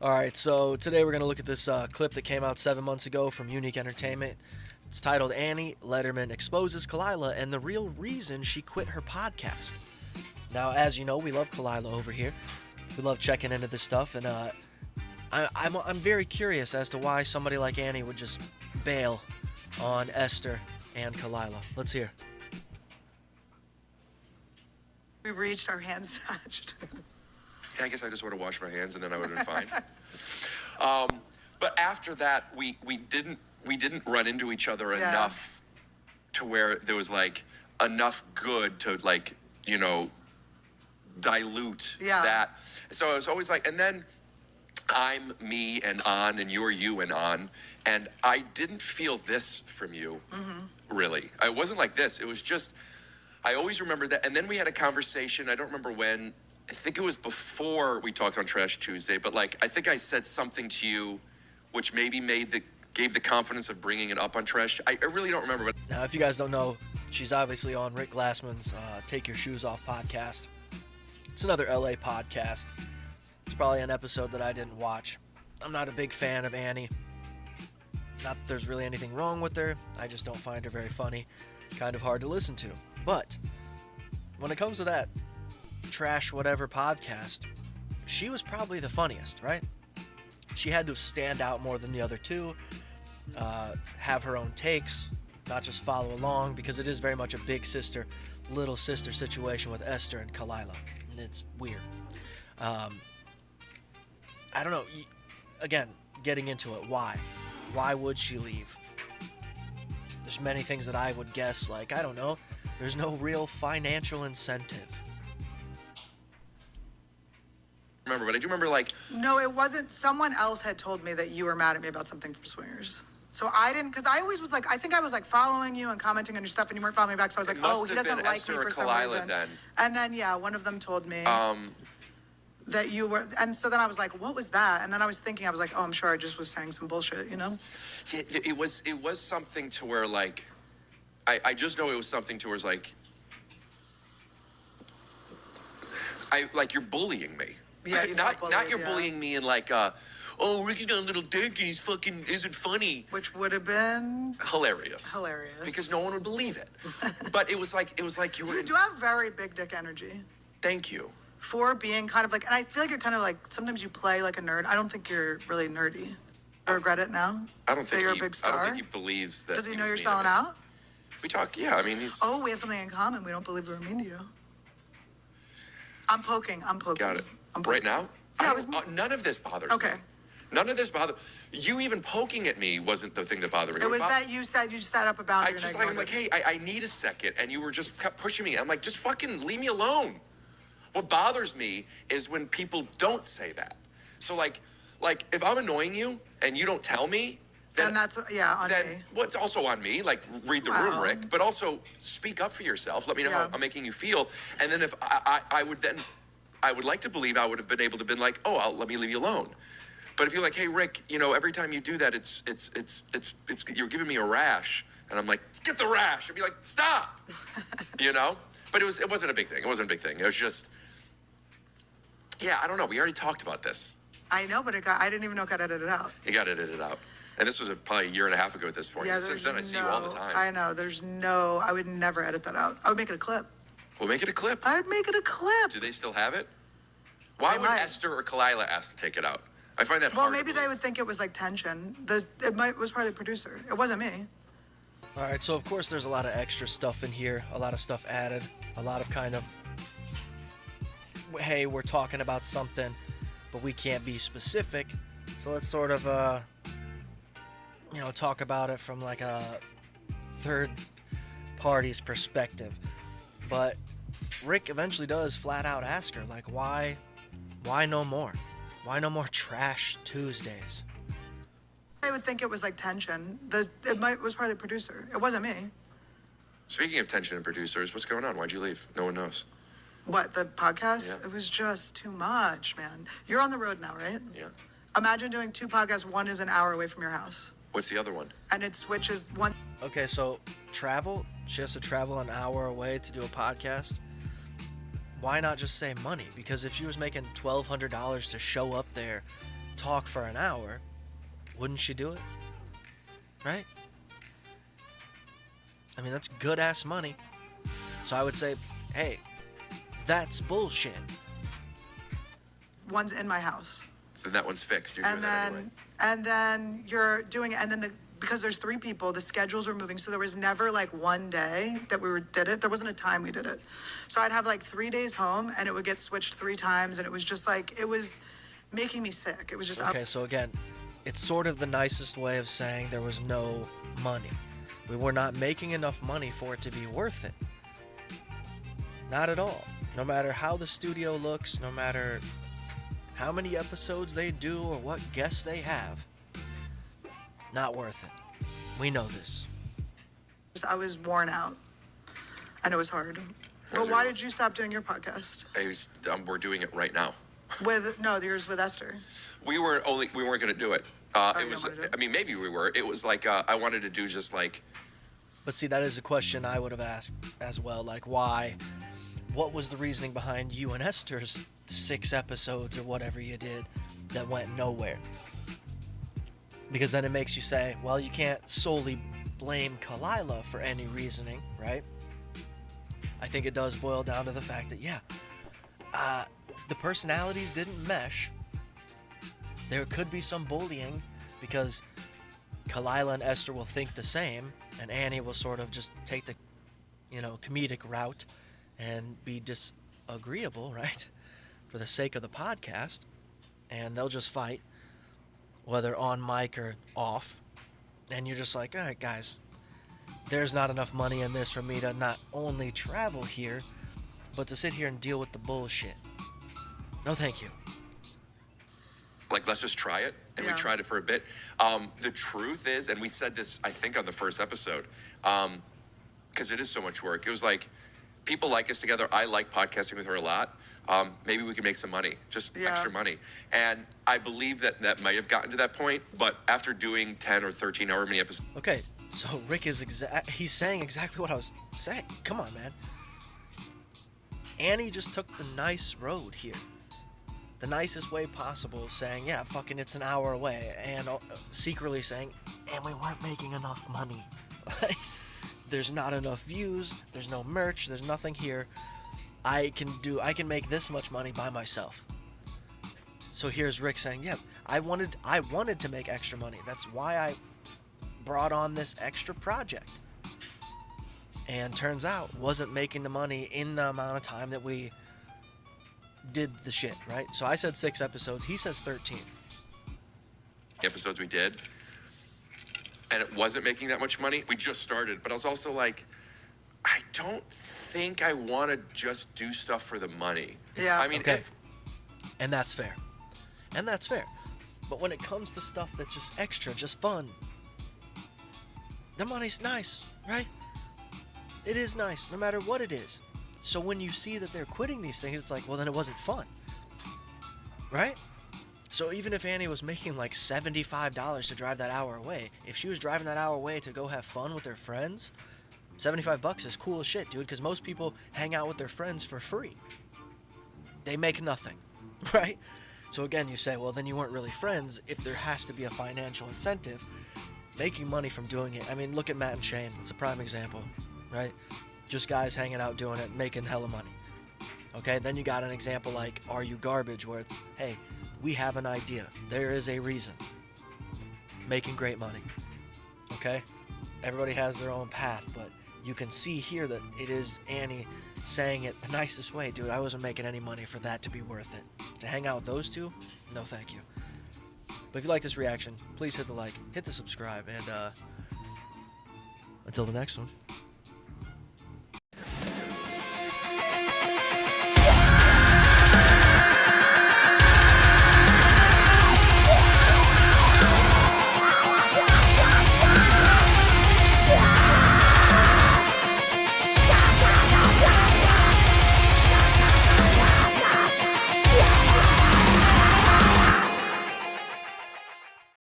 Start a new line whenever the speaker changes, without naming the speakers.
All right, so today we're going to look at this clip that came out 7 months ago from Unique Entertainment. It's titled Annie Letterman Exposes Khalyla and the Real Reason She Quit Her Podcast. Now, as you know, we love Khalyla over here. We love checking into this stuff, and I'm very curious as to why somebody like Annie would just bail on Esther and Khalyla. Let's hear.
We reached, our hands touched.
Yeah, I guess I just would have washed my hands and then I would have been fine. But after that, we didn't run into each other enough to where there was like enough good to dilute that. So I was always like, and then I'm me and on, and you're you and on, and I didn't feel this from you, really. I wasn't like this. It was just, I always remember that. And then we had a conversation. I don't remember when. I think it was before we talked on Trash Tuesday, but like I think I said something to you, which maybe gave the confidence of bringing it up on Trash. I really don't remember. But
Now, if you guys don't know, she's obviously on Rick Glassman's Take Your Shoes Off podcast. It's another LA podcast. It's probably an episode that I didn't watch. I'm not a big fan of Annie. Not that there's really anything wrong with her. I just don't find her very funny. Kind of hard to listen to. But when it comes to that trash whatever podcast, she was probably the funniest, right? She had to stand out more than the other two, have her own takes, not just follow along, because it is very much a big sister, little sister situation with Esther and Khalyla. And it's weird. I don't know. Again, getting into it, why? Why would she leave? There's many things that I would guess, like, I don't know, there's no real financial incentive.
remember, but I do remember like.
No, it wasn't. Someone else had told me that you were mad at me about something from Swingers. So I didn't, because I always was like, I think I was like following you and commenting on your stuff, and you weren't following me back. So I was like, oh, he doesn't like
Esther
me for some
Khalyla
reason.
then.
And then one of them told me that you were, and so then I was like, what was that? And then I was thinking, I was like, oh, I'm sure I just was saying some bullshit, you know?
Yeah, it was something to where like, I just know it was something to where it's like, you're bullying me.
Yeah, you felt bullied,
not you're bullying me in like, oh, Ricky's got a little dick and he's fucking isn't funny.
Which would have been
Hilarious.
hilarious.
Because no one would believe it. But it was like you were.
You do have very big dick energy.
Thank you.
For being kind of like, and I feel like you're kind of like, sometimes you play like a nerd. I don't think you're really nerdy. I regret it now.
I don't think
you're a big star.
I don't think he believes that.
Does he know you're
mean
selling out?
We talk, yeah. I mean, he's.
Oh, we have something in common. We don't believe we're mean to you. I'm poking.
Got it.
I'm
right now?
Yeah,
none of this bothers
okay.
me. None of this bothers. You even poking at me wasn't the thing that bothered me.
It was that you said you set up a boundary.
I'm like, hey, I need a second, and you were just kept pushing me. I'm like, just fucking leave me alone. What bothers me is when people don't say that. So like if I'm annoying you and you don't tell me, then
that's on me.
Well, it's also on me. Like, read the room, Rick, but also speak up for yourself. Let me know how I'm making you feel. And then if I would like to believe I would have been able to been like, oh, let me leave you alone. But if you're like, hey, Rick, every time you do that, it's you're giving me a rash, and I'm like, get the rash. I'd be like, stop, But it wasn't a big thing. It wasn't a big thing. It was just, I don't know. We already talked about this.
I know, but I didn't even know it got edited out.
It got edited out. And this was probably a year and a half ago at this point.
Yeah,
since then, I see you all the time.
I know. I would never edit that out. I would make it a clip.
We'll make it a clip.
I would make it a clip.
Do they still have it? Why would Esther or Khalyla ask to take it out? I find that
well,
hard.
Well, maybe they would think it was like tension. It was probably the producer. It wasn't me.
All right, so of course there's a lot of extra stuff in here, a lot of stuff added, a lot of kind of, hey, we're talking about something, but we can't be specific. So let's sort of, talk about it from like a third party's perspective. But Rick eventually does flat out ask her, like, why no more? Why no more Trash Tuesdays?
I would think it was like tension. It was probably the producer. It wasn't me.
Speaking of tension and producers, what's going on? Why'd you leave? No one knows.
What, the podcast?
Yeah.
It was just too much, man. You're on the road now, right?
Yeah.
Imagine doing 2 podcasts. One is an hour away from your house.
What's the other one?
And it switches one.
Okay, so travel. She has to travel an hour away to do a podcast. Why not just say money? Because if she was making $1,200 to show up there talk for an hour, wouldn't you do it? Right? I mean, that's good ass money. So I would say, hey, that's bullshit.
One's in my house.
Then that one's fixed. You're
And
doing that
then,
anyway.
and then you're doing it, and then because there's 3 people, the schedules were moving, so there was never like one day that did it. There wasn't a time we did it. So I'd have like 3 days home, and it would get switched 3 times, and it was just like, it was making me sick. It was just
Okay, so again, it's sort of the nicest way of saying there was no money. We were not making enough money for it to be worth it. Not at all. No matter how the studio looks, no matter how many episodes they do or what guests they have, not worth it. We know this.
I was worn out, and it was hard. But why did you stop doing your podcast?
We're doing it right now.
Yours with Esther.
We weren't going to do it. It was. I mean, maybe we were. It was like I wanted to do just like.
But see, that is a question I would have asked as well. Like, why? What was the reasoning behind you and Esther's 6 episodes or whatever you did that went nowhere? Because then it makes you say, well, you can't solely blame Khalylas for any reasoning, right? I think it does boil down to the fact that, yeah, the personalities didn't mesh. There could be some bullying because Khalylas and Esther will think the same, and Annie will sort of just take the, comedic route and be disagreeable, right? For the sake of the podcast, and they'll just fight, whether on mic or off, and you're just like, all right, guys, there's not enough money in this for me to not only travel here, but to sit here and deal with the bullshit. No, thank you.
Like, let's just try it. And we tried it for a bit. The truth is, and we said this, I think, on the first episode, because it is so much work. It was like, people like us together. I like podcasting with her a lot. Maybe we could make some money, just extra money. And I believe that might have gotten to that point. But after doing 10 or 13, however many episodes.
Okay, so Rick is he's saying exactly what I was saying. Come on, man. Annie just took the nice road here. The nicest way possible, saying, yeah, fucking it's an hour away, and secretly saying, and we weren't making enough money. There's not enough views, there's no merch, there's nothing here. I can make this much money by myself. So here's Rick saying, yeah, I wanted to make extra money. That's why I brought on this extra project. And turns out wasn't making the money in the amount of time that we did the shit, right? So I said 6 episodes, he says 13.
Episodes we did, and it wasn't making that much money. We just started, but I was also like, I don't think I want to just do stuff for the money.
Yeah.
I mean,
Okay. And that's fair. And that's fair. But when it comes to stuff that's just extra, just fun, the money's nice, right? It is nice, no matter what it is. So when you see that they're quitting these things, it's like, well, then it wasn't fun, right? So even if Annie was making like $75 to drive that hour away, if she was driving that hour away to go have fun with her friends, $75 is cool as shit, dude, because most people hang out with their friends for free. They make nothing, right? So again, you say, well, then you weren't really friends if there has to be a financial incentive. Making money from doing it. I mean, look at Matt and Shane. It's a prime example, right? Just guys hanging out doing it, making hella money. Okay, then you got an example like Are You Garbage, where it's, hey, we have an idea. There is a reason. Making great money. Okay? Everybody has their own path, but you can see here that it is Annie saying it the nicest way. Dude, I wasn't making any money for that to be worth it. To hang out with those two? No, thank you. But if you like this reaction, please hit the like, hit the subscribe, and until the next one.